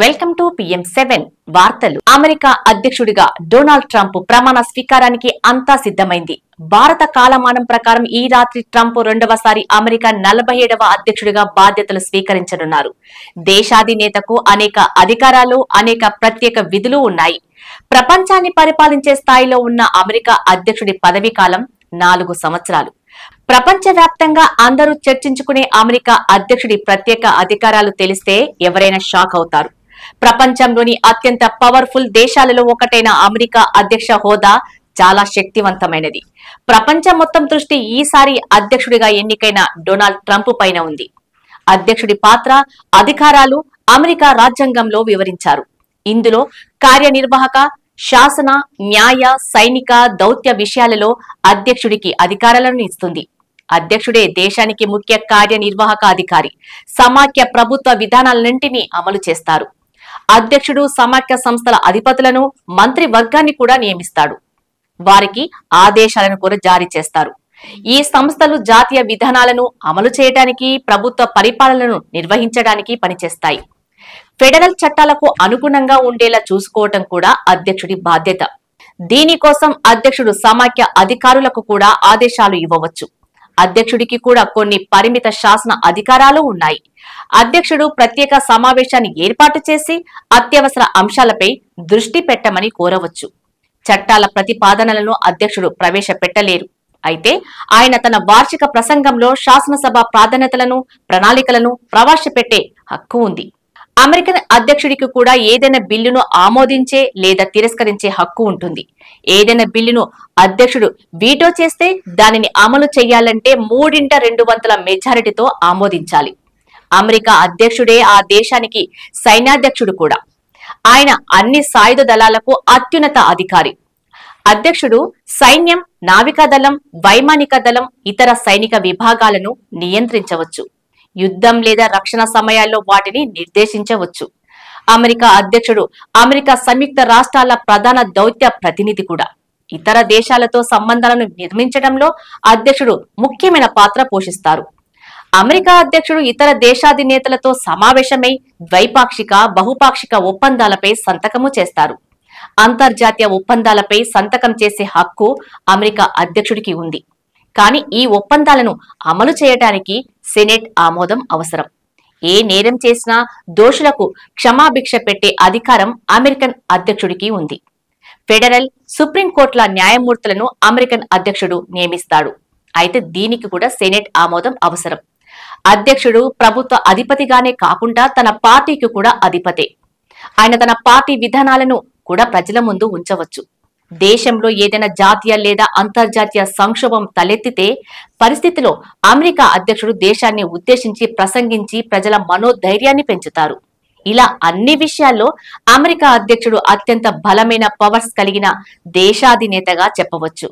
Welcome to PM7 వార్తలు. America అధ్యక్షుడిగా Donald Trump ప్రమాణ స్వీకారానికి అంతా సిద్ధమైంది. భారత కాలమానం ప్రకారం ఈ రాత్రి ట్రంప్ రెండవసారి అమెరికా 47వ అధ్యక్షుడిగా బాధ్యతలు స్వీకరించనున్నారు. దేశాధినేతకు అనేక అధికారాలు, అనేక ప్రత్యేక విధులు ఉన్నాయి. ప్రపంచాన్ని పరిపాలించే స్థాయిలో ఉన్న అమెరికా అధ్యక్షుడి పదవీ కాలం 4 సంవత్సరాలు. ప్రపంచవ్యాప్తంగా అందరూ చర్చించుకునే అమెరికా అధ్యక్షుడి ప్రత్యేక అధికారాలు తెలిస్తే ఎవరైనా షాక్ అవుతారు. ప్రపంచంలోని అత్యంత పవర్ఫుల్ దేశాలలో ఒకటైన అమెరికా అధ్యక్ష హోదా చాలా శక్తివంతమైనది. ప్రపంచం మొత్తం దృష్టి ఈసారి అధ్యక్షుడిగా ఎన్నికైన డొనాల్డ్ ట్రంప్ పైన ఉంది. అధ్యక్షుడి పాత్ర, అధికారాలు అమెరికా రాజ్యాంగంలో వివరించారు. ఇందులో కార్యనిర్వాహక, శాసన, న్యాయ, సైనిక, దౌత్య విషయాలలో అధ్యక్షుడికి అధికారాలను ఇస్తుంది. అధ్యక్షుడే దేశానికి ముఖ్య కార్యనిర్వాహక అధికారి. సమాఖ్య ప్రభుత్వ విధానాలన్నింటినీ అమలు చేస్తారు. అధ్యక్షుడు సమాఖ్య సంస్థల అధిపతులను, మంత్రి వర్గాన్ని కూడా నియమిస్తాడు. వారికి ఆదేశాలను కూడా జారీ చేస్తారు. ఈ సంస్థలు జాతీయ విధానాలను అమలు చేయడానికి, ప్రభుత్వ పరిపాలనను నిర్వహించడానికి పనిచేస్తాయి. ఫెడరల్ చట్టాలకు అనుగుణంగా ఉండేలా చూసుకోవటం కూడా అధ్యక్షుడి బాధ్యత. దీనికోసం అధ్యక్షుడు సమాఖ్య అధికారులకు కూడా ఆదేశాలు ఇవ్వవచ్చు. అధ్యక్షుడికి కూడా కొన్ని పరిమిత శాసన అధికారాలు ఉన్నాయి. అధ్యక్షుడు ప్రత్యేక సమావేశాన్ని ఏర్పాటు చేసి అత్యవసర అంశాలపై దృష్టి పెట్టమని కోరవచ్చు. చట్టాల ప్రతిపాదనలను అధ్యక్షుడు ప్రవేశపెట్టలేరు. అయితే ఆయన తన వార్షిక ప్రసంగంలో శాసనసభ ప్రాధాన్యతలను, ప్రణాళికలను ప్రవేశపెట్టే హక్కు ఉంది. అమెరికన్ అధ్యక్షుడికి కూడా ఏదైనా బిల్లును ఆమోదించే లేదా తిరస్కరించే హక్కు ఉంటుంది. ఏదైనా బిల్లును అధ్యక్షుడు వీటో చేస్తే దానిని అమలు చేయాలంటే 3/2 మెజారిటీతో ఆమోదించాలి. అమెరికా అధ్యక్షుడే ఆ దేశానికి సైన్యాధ్యక్షుడు కూడా. ఆయన అన్ని సాయుధ దళాలకు అత్యున్నత అధికారి. అధ్యక్షుడు సైన్యం, నావికాదళం, వైమానిక దళం, ఇతర సైనిక విభాగాలను నియంత్రించవచ్చు. యుద్ధం లేదా రక్షణ సమయాల్లో వాటిని నిర్దేశించవచ్చు. అమెరికా అధ్యక్షుడు అమెరికా సంయుక్త రాష్ట్రాల ప్రధాన దౌత్య ప్రతినిధి కూడా. ఇతర దేశాలతో సంబంధాలను నిర్మించడంలో అధ్యక్షుడు ముఖ్యమైన పాత్ర పోషిస్తారు. అమెరికా అధ్యక్షుడు ఇతర దేశాధినేతలతో సమావేశమై ద్వైపాక్షిక, బహుపాక్షిక ఒప్పందాలపై సంతకము చేస్తారు. అంతర్జాతీయ ఒప్పందాలపై సంతకం చేసే హక్కు అమెరికా అధ్యక్షుడికి ఉంది. కానీ ఈ ఒప్పందాలను అమలు చేయడానికి సెనెట్ ఆమోదం అవసరం. ఏ నేరం చేసినా దోషులకు క్షమాభిక్ష పెట్టే అధికారం అమెరికన్ అధ్యక్షుడికి ఉంది. ఫెడరల్, సుప్రీంకోర్టుల న్యాయమూర్తులను అమెరికన్ అధ్యక్షుడు నియమిస్తాడు. అయితే దీనికి కూడా సెనెట్ ఆమోదం అవసరం. అధ్యక్షుడు ప్రభుత్వ అధిపతిగానే కాకుండా తన పార్టీకి కూడా అధిపతే. ఆయన తన పార్టీ విధానాలను కూడా ప్రజల ముందు ఉంచవచ్చు. దేశంలో ఏదైనా జాతీయ లేదా అంతర్జాతీయ సంక్షోభం తలెత్తితే పరిస్థితిలో అమెరికా అధ్యక్షుడు దేశాన్ని ఉద్దేశించి ప్రసంగించి ప్రజల మనోధైర్యాన్ని పెంచుతారు. ఇలా అన్ని విషయాల్లో అమెరికా అధ్యక్షుడు అత్యంత బలమైన పవర్స్ కలిగిన దేశాధినేతగా చెప్పవచ్చు.